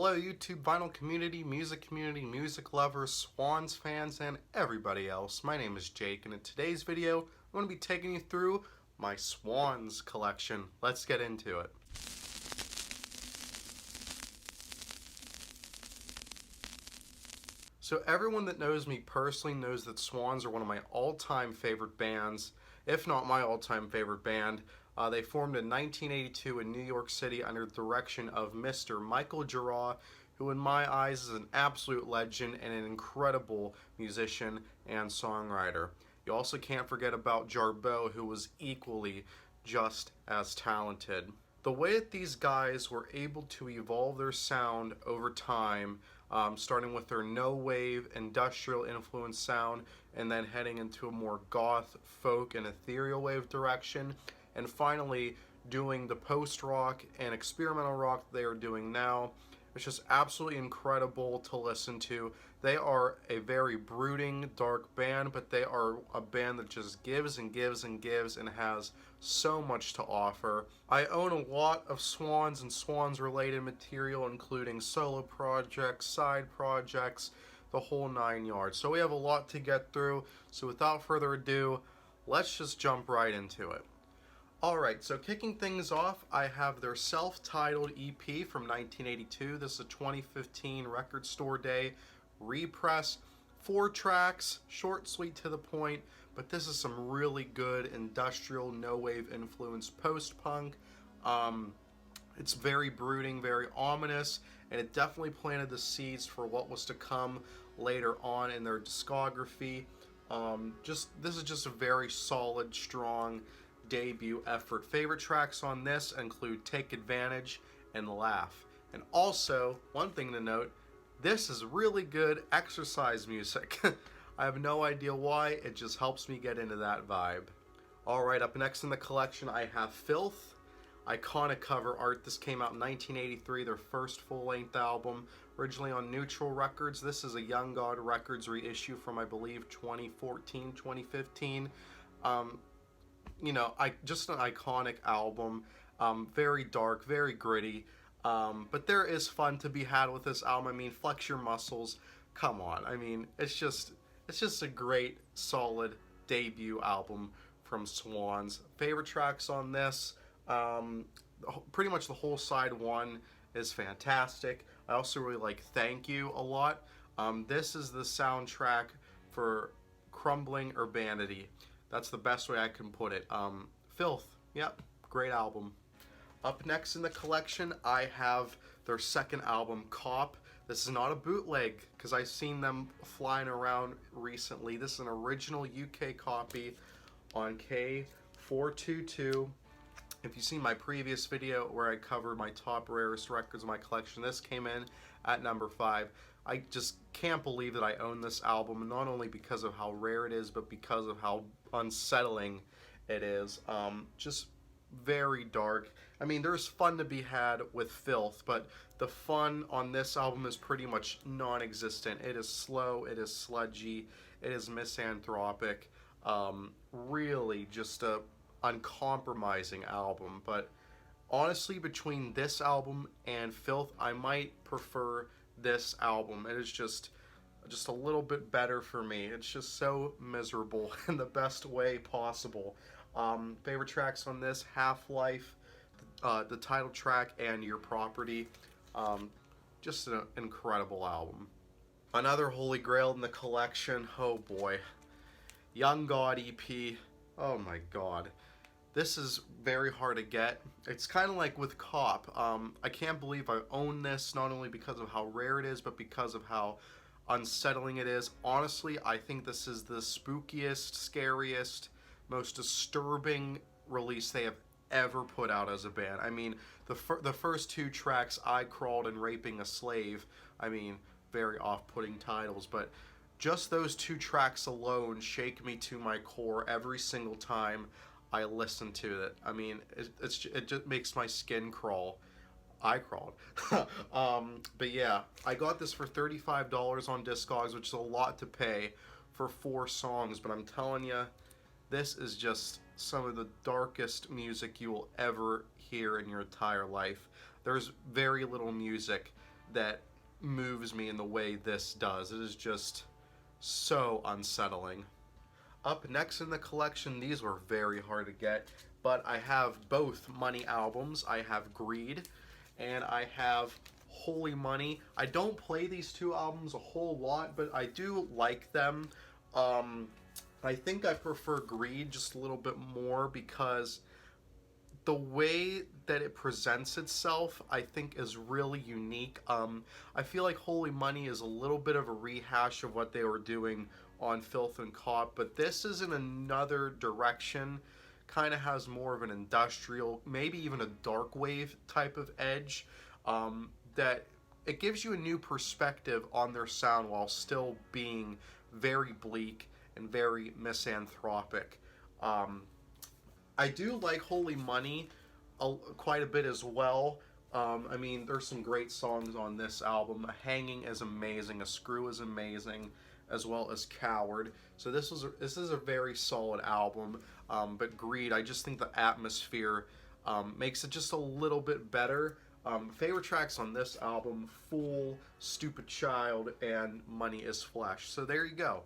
Hello YouTube vinyl community, music lovers, Swans fans, and everybody else. My name is Jake, and in today's video, I'm going to be taking you through my Swans collection. Let's get into it. So everyone that knows me personally knows that Swans are one of my all-time favorite bands, if not my all-time favorite band. They formed in 1982 in New York City under the direction of Mr. Michael Gira, who in my eyes is an absolute legend and an incredible musician and songwriter. You also can't forget about Jarboe, who was equally just as talented. The way that these guys were able to evolve their sound over time, starting with their no-wave, industrial influence sound, and then heading into a more goth, folk, and ethereal wave direction, and finally doing the post-rock and experimental rock they are doing now. It's just absolutely incredible to listen to. They are a very brooding, dark band, but they are a band that just gives and gives and gives and has so much to offer. I own a lot of Swans and Swans-related material, including solo projects, side projects, the whole 9 yards. So we have a lot to get through. So without further ado, let's just jump right into it. Alright, so kicking things off, I have their self-titled EP from 1982. This is a 2015 Record Store Day repress. 4 tracks, short, sweet, to the point, but this is some really good industrial, no-wave influence post-punk. It's very brooding, very ominous, and it definitely planted the seeds for what was to come later on in their discography. This is just a very solid, strong debut effort. Favorite tracks on this include Take Advantage and Laugh. And also, one thing to note, this is really good exercise music. I have no idea why, it just helps me get into that vibe. Alright, up next in the collection I have Filth. Iconic cover art. This came out in 1983, their first full-length album, originally on Neutral Records. This is a Young God Records reissue from, I believe, 2014, 2015. You know, just an iconic album, very dark, very gritty, but there is fun to be had with this album. I mean, flex your muscles, come on. I mean, it's just a great, solid debut album from Swans. Favorite tracks on this, pretty much the whole side one is fantastic. I also really like Thank You a lot. This is the soundtrack for Crumbling Urbanity. That's the best way I can put it. Filth, yep, great album. Up next in the collection, I have their second album, Cop. This is not a bootleg, because I've seen them flying around recently. This is an original UK copy on K422. If you've seen my previous video where I covered my top rarest records of my collection, this came in at number 5. I just can't believe that I own this album, not only because of how rare it is, but because of how unsettling it is. Just very dark. I mean, there's fun to be had with Filth, but the fun on this album is pretty much non-existent. It is slow, it is sludgy, it is misanthropic. Really just a uncompromising album. But honestly, between this album and Filth, I might prefer this album. It is just a little bit better for me. It's just so miserable in the best way possible. Favorite tracks on this, Half-Life, the title track, and Your Property. Just an incredible album. Another holy grail in the collection, oh boy, Young God EP. Oh my god. This is very hard to get. It's kind of like with Cop. I can't believe I own this, not only because of how rare it is, but because of how unsettling it is. Honestly, I think this is the spookiest, scariest, most disturbing release they have ever put out as a band. I mean, the first 2 tracks, I Crawled and Raping a Slave, I mean, very off-putting titles, but just those 2 tracks alone shake me to my core every single time I listen to it. I mean, it just makes my skin crawl. I crawled. But yeah, I got this for $35 on Discogs, which is a lot to pay for 4 songs, but I'm telling you, this is just some of the darkest music you will ever hear in your entire life. There's very little music that moves me in the way this does. It is just so unsettling. Up next in the collection, these were very hard to get, but I have both Money albums. I have Greed, and I have Holy Money. I don't play these two albums a whole lot, but I do like them. I think I prefer Greed just a little bit more because the way that it presents itself, I think, is really unique. I feel like Holy Money is a little bit of a rehash of what they were doing on Filth and Caught, but this is in another direction. Kind of has more of an industrial, maybe even a dark wave type of edge. That it gives you a new perspective on their sound while still being very bleak and very misanthropic. I do like Holy Money quite a bit as well. I mean, there's some great songs on this album. Hanging is amazing. A Screw is amazing, as well as Coward. So this is a very solid album. But Greed, I just think the atmosphere makes it just a little bit better. Favorite tracks on this album: Fool, Stupid Child, and Money is Flesh. So there you go.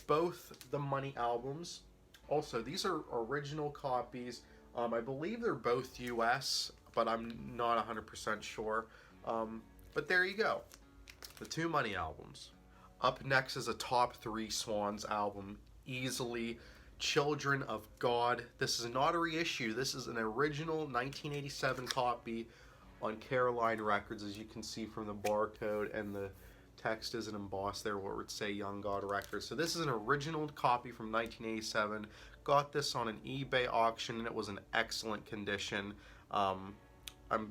Both the Money albums. Also, these are original copies. I believe they're both US, but I'm not 100% sure. But there you go. The two Money albums. Up next is a top 3 Swans album. Easily Children of God. This is not a reissue. This is an original 1987 copy on Caroline Records, as you can see from the barcode, and the text isn't embossed there where it would say Young God Records. So this is an original copy from 1987. Got this on an eBay auction, and it was in excellent condition. I'm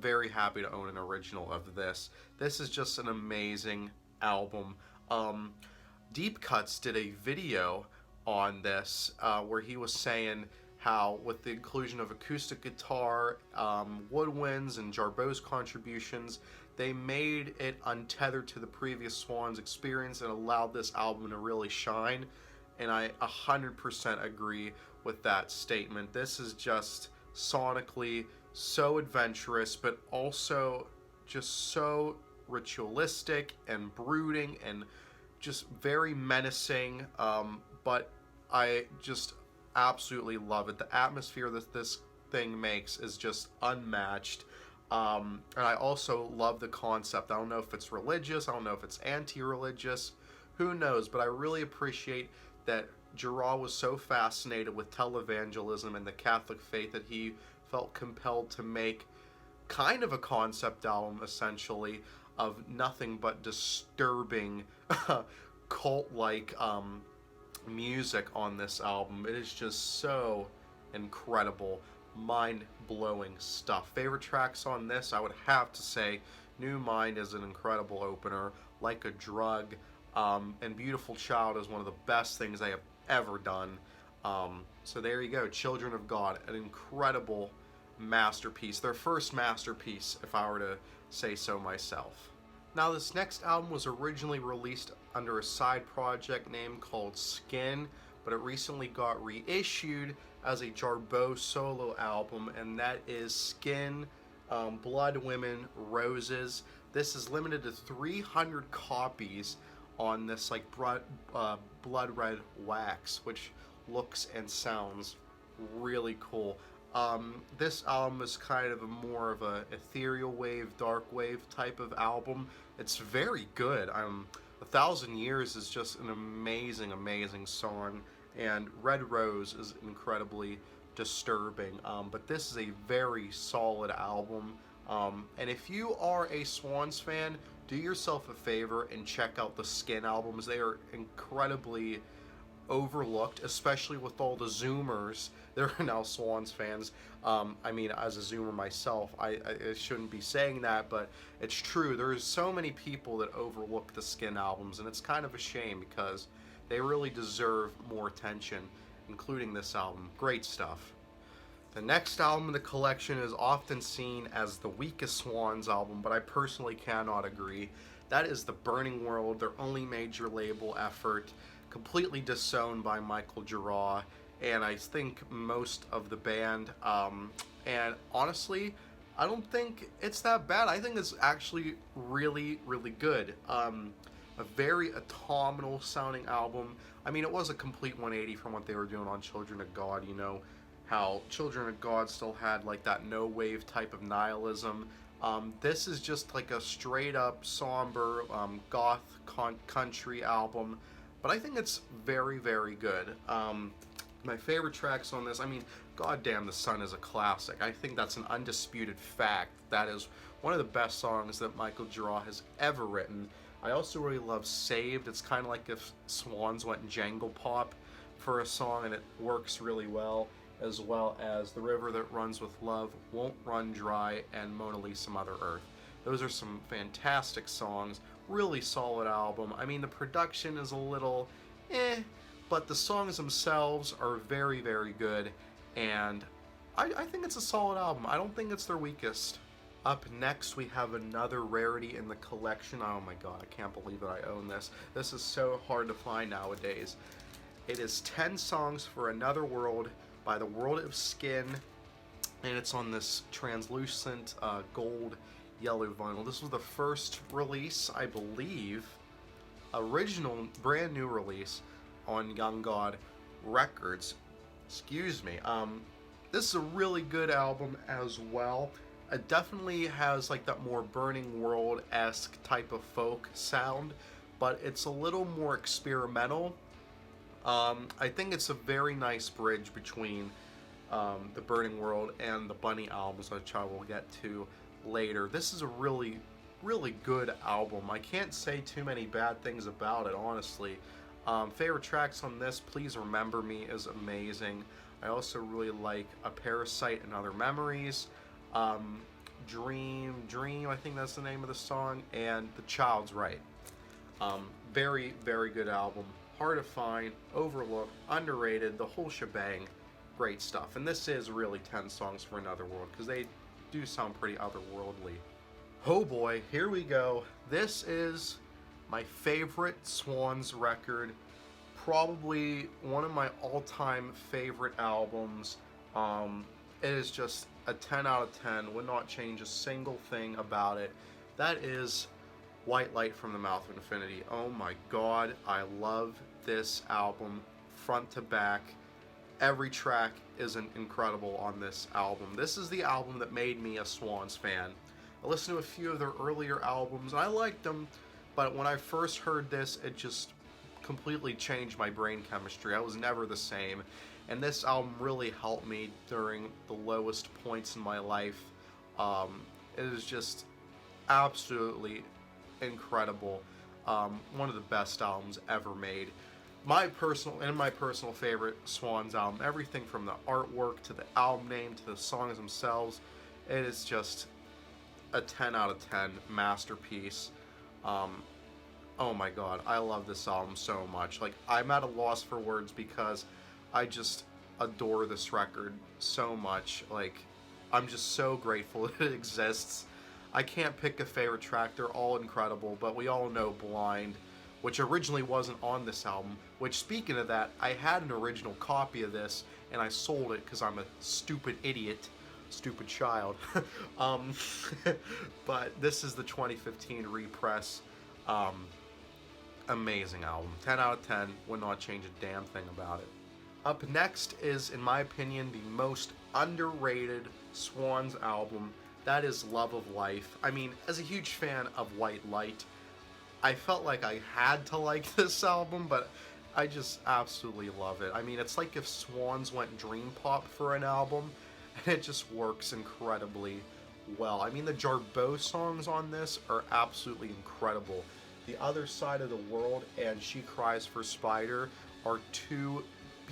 very happy to own an original of this. This is just an amazing album. Deep Cuts did a video on this where he was saying how, with the inclusion of acoustic guitar, woodwinds, and Jarboe's contributions, they made it untethered to the previous Swans experience and allowed this album to really shine. And I 100% agree with that statement. This is just sonically so adventurous, but also just so ritualistic and brooding and just very menacing. But I just absolutely love it. The atmosphere that this thing makes is just unmatched. And I also love the concept. I don't know if it's religious, I don't know if it's anti-religious, who knows, but I really appreciate that Gira was so fascinated with televangelism and the Catholic faith that he felt compelled to make kind of a concept album, essentially, of nothing but disturbing cult-like music on this album. It is just so incredible, mind-blowing stuff. Favorite tracks on this, I would have to say New Mind is an incredible opener, Like a Drug, and Beautiful Child is one of the best things they have ever done. So there you go, Children of God, an incredible masterpiece, their first masterpiece, if I were to say so myself. Now, this next album was originally released under a side project name called Skin, but it recently got reissued as a Jarboe solo album, and that is Skin, Blood, Women, Roses. This is limited to 300 copies on this like blood red wax, which looks and sounds really cool. This album is kind of more of a ethereal wave, dark wave type of album. It's very good. 1,000 Years is just an amazing, amazing song, and Red Rose is incredibly disturbing. But this is a very solid album. And if you are a Swans fan, do yourself a favor and check out the Skin albums. They are incredibly overlooked, especially with all the Zoomers that are now Swans fans. I mean, as a Zoomer myself, I shouldn't be saying that, but it's true. There's so many people that overlook the Skin albums, and it's kind of a shame because they really deserve more attention, including this album. Great stuff. The next album in the collection is often seen as the weakest Swans album, but I personally cannot agree. That is The Burning World, their only major label effort, completely disowned by Michael Gira and I think most of the band. And honestly, I don't think it's that bad. I think it's actually really, really good. A very autumnal sounding album. I mean, it was a complete 180 from what they were doing on Children of God. You know, how Children of God still had like that no wave type of nihilism. This is just like a straight up somber goth country album, but I think it's very, very good. My favorite tracks on this, I mean, goddamn, The Sun is a classic. I think that's an undisputed fact. That is one of the best songs that Michael Gira has ever written. I also really love Saved. It's kind of like if Swans went jangle pop for a song, and it works really well as The River That Runs With Love, Won't Run Dry, and Mona Lisa Mother Earth. Those are some fantastic songs, really solid album. I mean, the production is a little but the songs themselves are very, very good, and I think it's a solid album. I don't think it's their weakest. Up next, we have another rarity in the collection. Oh my god, I can't believe that I own this. This is so hard to find nowadays. It is 10 Songs for Another World by The World of Skin, and it's on this translucent gold yellow vinyl. This was the first release, I believe, original brand new release on Young God Records. Excuse me. This is a really good album as well. It definitely has like that more Burning World-esque type of folk sound, but it's a little more experimental. I think it's a very nice bridge between the Burning World and the Bunny albums, which I will get to later. This is a really, really good album. I can't say too many bad things about it, honestly. Favorite tracks on this, Please Remember Me is amazing. I also really like A Parasite and Other Memories. Dream, I think that's the name of the song, and The Child's Right. Very, very good album. Hard to find, overlooked, underrated, the whole shebang. Great stuff. And this is really 10 Songs for Another World, because they do sound pretty otherworldly. Oh boy, here we go. This is my favorite Swans record. Probably one of my all-time favorite albums. It is just a 10 out of 10. Would not change a single thing about it. That is White Light from the Mouth of Infinity. Oh my god, I love this album front to back. Every track is incredible on this album. This is the album that made me a Swans fan. I listened to a few of their earlier albums and I liked them, but when I first heard this, it just completely changed my brain chemistry. I was never the same, and this album really helped me during the lowest points in my life. It is just absolutely incredible. One of the best albums ever made. My personal favorite Swans album. Everything from the artwork to the album name to the songs themselves. It is just a 10 out of 10 masterpiece. Oh my god, I love this album so much. Like, I'm at a loss for words because I just adore this record so much. Like, I'm just so grateful that it exists. I can't pick a favorite track, they're all incredible, but we all know Blind, which originally wasn't on this album, which, speaking of that, I had an original copy of this, and I sold it because I'm a stupid idiot, stupid child. But this is the 2015 repress. Amazing album. 10 out of 10, would not change a damn thing about it. Up next is, in my opinion, the most underrated Swans album. That is Love of Life. I mean, as a huge fan of White Light, I felt like I had to like this album, but I just absolutely love it. I mean, it's like if Swans went dream pop for an album, and it just works incredibly well. I mean, the Jarboe songs on this are absolutely incredible. The Other Side of the World and She Cries for Spider are two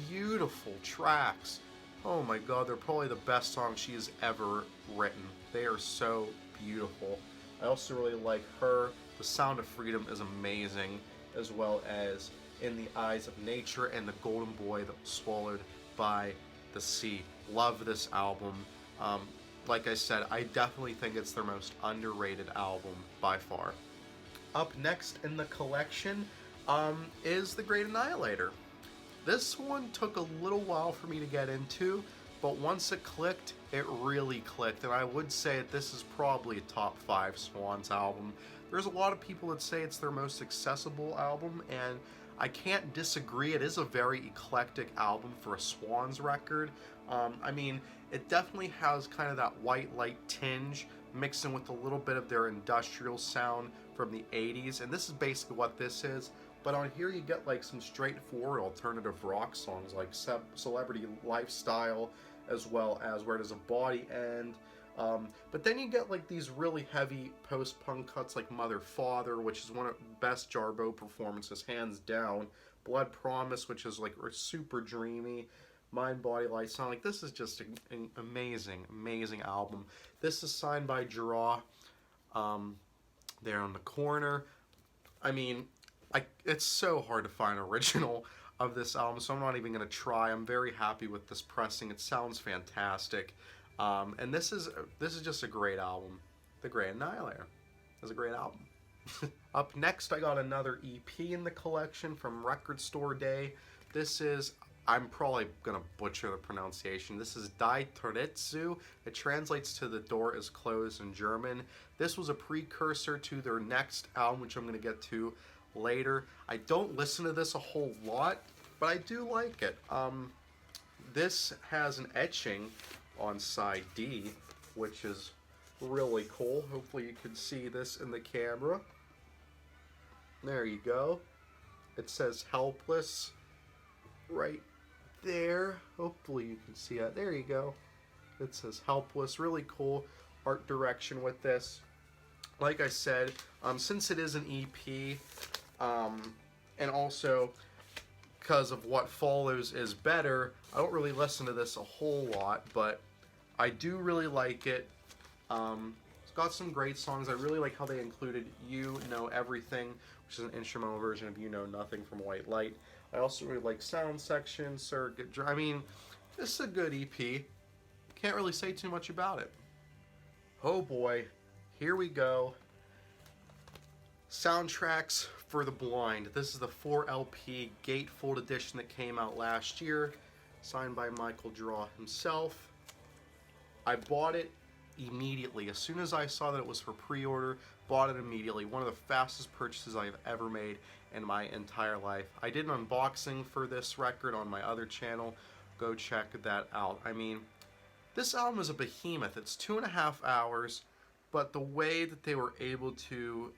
beautiful tracks. Oh my god, they're probably the best songs she has ever written. They are so beautiful. I also really like Her. The Sound of Freedom is amazing, as well as In the Eyes of Nature and The Golden Boy That Was Swallowed by the Sea. Love this album. Like I said, I definitely think it's their most underrated album by far. Up next in the collection is The Great Annihilator. This one took a little while for me to get into, but once it clicked, it really clicked, and I would say that this is probably a top 5 Swans album. There's a lot of people that say it's their most accessible album, and I can't disagree. It is a very eclectic album for a Swans record. I mean, it definitely has kind of that white light tinge mixed in with a little bit of their industrial sound from the 80s, and this is basically what this is. But on here you get like some straightforward alternative rock songs like Celebrity Lifestyle, as well as Where Does a Body End. But then you get like these really heavy post-punk cuts like Mother Father, which is one of the best Jarboe performances, hands down. Blood Promise, which is like super dreamy. Mind, Body, Light Sound. Like, this is just an amazing, amazing album. This is signed by Gira, there on the corner. I mean, it's so hard to find an original of this album, so I'm not even going to try. I'm very happy with this pressing. It sounds fantastic. And this is just a great album. The Great Annihilator is a great album. Up next, I got another EP in the collection from Record Store Day. This is, I'm probably going to butcher the pronunciation. This is Die Toretsu. It translates to The Door is Closed in German. This was a precursor to their next album, which I'm going to get to later. I don't listen to this a whole lot, but I do like it. This has an etching on side D, which is really cool. Hopefully you can see this in the camera. There you go. It says Helpless right there. Hopefully you can see that. There you go. It says Helpless. Really cool art direction with this. Like I said, since it is an EP, and also because of what follows is better, I don't really listen to this a whole lot, but I do really like it. It's got some great songs. I really like how they included You Know Everything, which is an instrumental version of You Know Nothing from White Light. I also really like Sound Section, Circuit. I mean, this is a good EP. Can't really say too much about it. Oh boy, here we go. Soundtracks for the Blind. This is the 4LP gatefold edition that came out last year, signed by Michael Draw himself. I bought it immediately. As soon as I saw that it was for pre-order, bought it immediately. One of the fastest purchases I have ever made in my entire life. I did an unboxing for this record on my other channel. Go check that out. I mean, this album is a behemoth. It's 2.5 hours, but the way that they were able to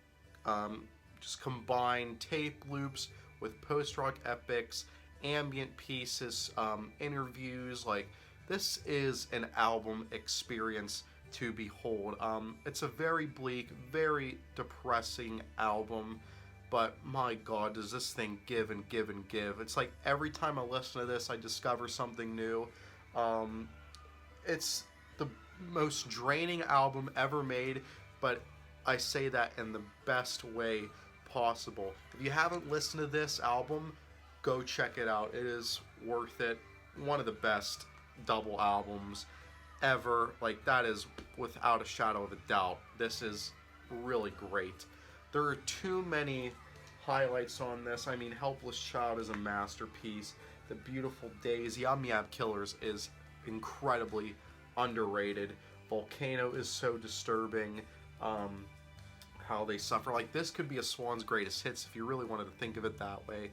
just combine tape loops with post-rock epics, ambient pieces, interviews, like, this is an album experience to behold. It's a very bleak, very depressing album, but my God, does this thing give and give and give. It's like every time I listen to this, I discover something new. It's the most draining album ever made, but I say that in the best way possible. If you haven't listened to this album, go check it out. It is worth it. One of the best double albums ever. Like, that is without a shadow of a doubt. This is really great. There are too many highlights on this. I mean, Helpless Child is a masterpiece. The Beautiful Days, Yum Yum Killers is incredibly underrated. Volcano is so disturbing. How they suffer. Like, this could be a Swans greatest hits if you really wanted to think of it that way.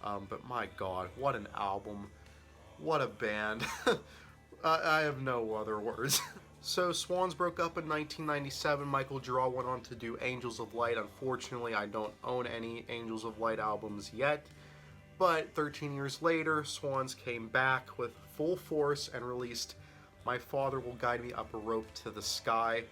But my God, what an album. What a band. I have no other words. So Swans broke up in 1997. Michael Gira went on to do Angels of Light. Unfortunately, I don't own any Angels of Light albums yet. But 13 years later, Swans came back with full force and released My Father Will Guide Me Up a Rope to the Sky.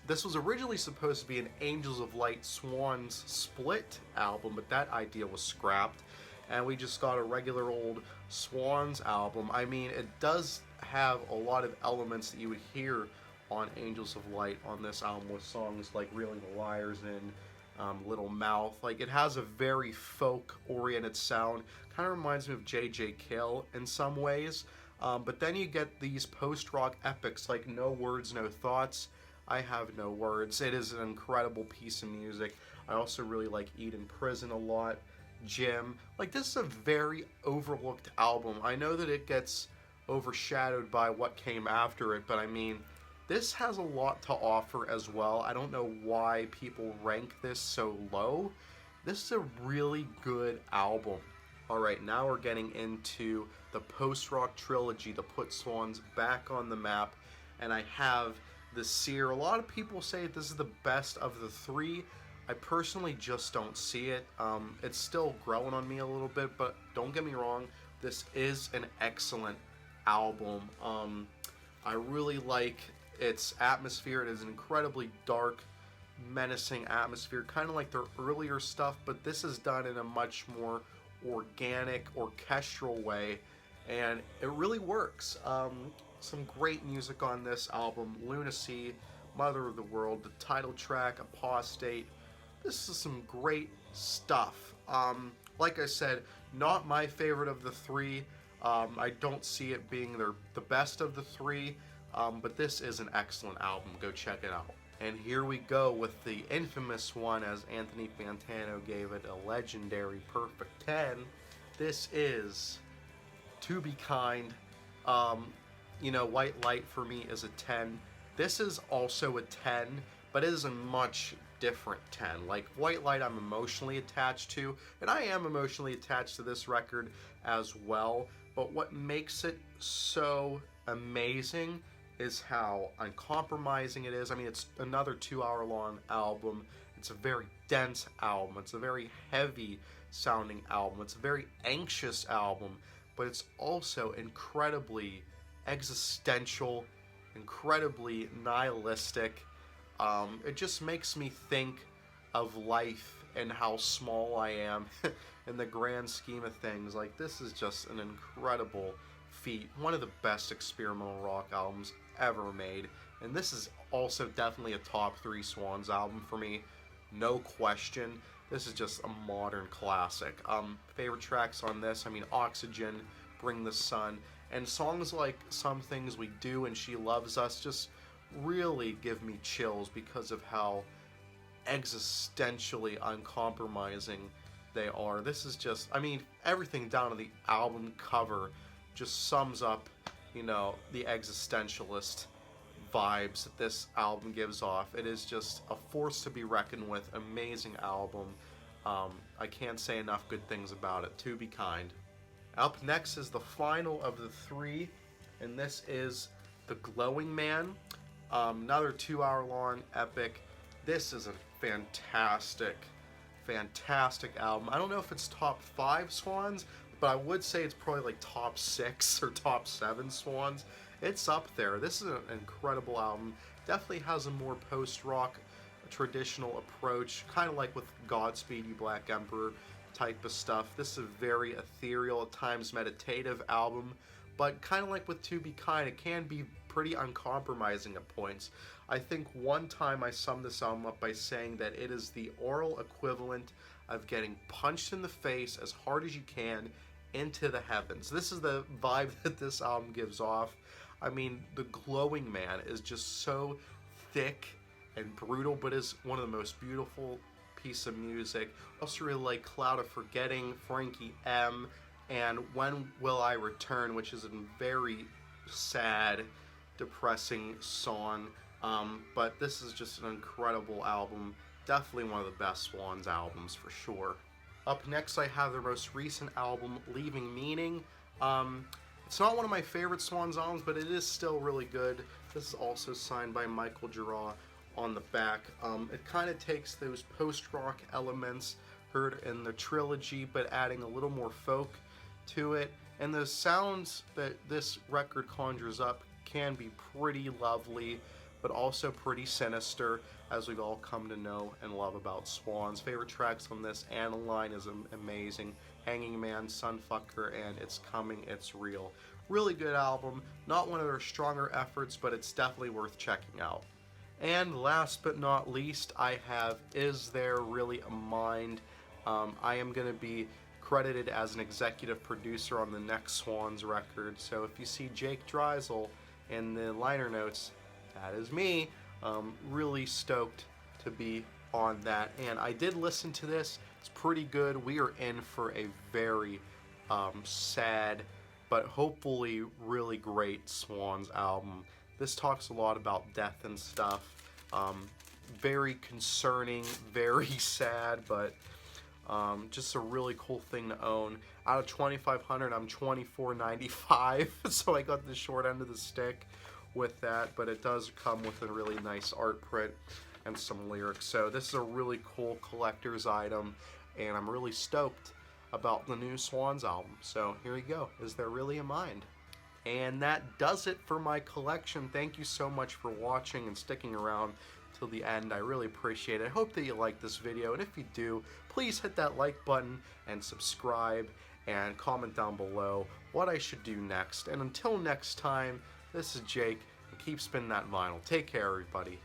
This was originally supposed to be an Angels of Light Swans split album, but that idea was scrapped, and we just got a regular old Swans album. I mean, it does have a lot of elements that you would hear on Angels of Light on this album, with songs like Reeling the Liars and Little Mouth. Like, it has a very folk-oriented sound. Kind of reminds me of J.J. Cale in some ways. But then you get these post-rock epics like No Words, No Thoughts. I Have No Words. It is an incredible piece of music. I also really like Eden Prison a lot. Jim. Like, this is a very overlooked album. I know that it gets overshadowed by what came after it, but I mean, this has a lot to offer as well. I don't know why people rank this so low. This is a really good album. Alright, now we're getting into the post-rock trilogy to put Swans back on the map, and I have the Seer. A lot of people say this is the best of the three. I personally just don't see it. It's still growing on me a little bit, but don't get me wrong, this is an excellent album. I really like its atmosphere. It is an incredibly dark, menacing atmosphere, kind of like their earlier stuff, but this is done in a much more organic, orchestral way, and it really works. Some great music on this album: Lunacy, Mother of the World, the title track, Apostate. This is some great stuff. Like I said, not my favorite of the three. I don't see it being the best of the three, but this is an excellent album. Go check it out. And here we go with the infamous one, as Anthony Fantano gave it a legendary perfect 10. This is To Be Kind. White Light for me is a 10. This is also a 10, but it is a much different 10. Like, White Light I'm emotionally attached to, and I am emotionally attached to this record as well, but what makes it so amazing is how uncompromising it is. I mean, it's another 2-hour long album. It's a very dense album. It's a very heavy sounding album. It's a very anxious album, but it's also incredibly existential, incredibly nihilistic. It just makes me think of life and how small I am in the grand scheme of things. Like, this is just an incredible feat. One of the best experimental rock albums ever made, and this is also definitely a top 3 Swans album for me, no question. This is just a modern classic. Favorite tracks on this, I mean, Oxygen, Bring the Sun, and songs like Some Things We Do and She Loves Us just really give me chills because of how existentially uncompromising they are. This is just, I mean, everything down to the album cover just sums up, the existentialist vibes that this album gives off. It is just a force to be reckoned with. Amazing album. I can't say enough good things about it. To Be Kind. Up next is the final of the 3, and this is The Glowing Man. Another 2-hour long epic. This is a fantastic album. I don't know if it's top 5 Swans, but I would say it's probably like top 6 or top 7 Swans. It's up there. This is an incredible album. Definitely has a more post-rock traditional approach, kind of like with Godspeed You Black Emperor type of stuff. This is a very ethereal, at times meditative album, but kind of like with To Be Kind, it can be pretty uncompromising at points. I think one time I summed this album up by saying that it is the oral equivalent of getting punched in the face as hard as you can into the heavens. This is the vibe that this album gives off. I mean, The Glowing Man is just so thick and brutal, but is one of the most beautiful piece of music. I also really like Cloud of Forgetting, Frankie M, and When Will I Return, which is a very sad, depressing song. But this is just an incredible album. Definitely one of the best Swans albums for sure. Up next, I have their most recent album, Leaving Meaning. It's not one of my favorite Swans albums, but it is still really good. This is also signed by Michael Gira on the back. It kind of takes those post-rock elements heard in the trilogy, but adding a little more folk to it. And the sounds that this record conjures up can be pretty lovely, but also pretty sinister, as we've all come to know and love about Swans. Favorite tracks on this: Aniline is amazing, Hanging Man, Sunfucker, and It's Coming, It's Real. Really good album. Not one of their stronger efforts, but it's definitely worth checking out. And last but not least, I have Is There Really a Mind? I am going to be credited as an executive producer on the next Swans record, so if you see Jake Dreisel in the liner notes, that is me. Really stoked to be on that. And I did listen to this. It's pretty good. We are in for a very sad but hopefully really great Swans album. This talks a lot about death and stuff. Very concerning, very sad, but just a really cool thing to own. Out of 2,500, I'm 24.95, so I got the short end of the stick with that, but it does come with a really nice art print and some lyrics. So this is a really cool collector's item, and I'm really stoked about the new Swans album. So here we go. Is There Really a Mind? And that does it for my collection. Thank you so much for watching and sticking around till the end. I really appreciate it. I hope that you like this video, and if you do, please hit that like button and subscribe and comment down below what I should do next. And until next time, this is Jake, and keep spinning that vinyl. Take care, everybody.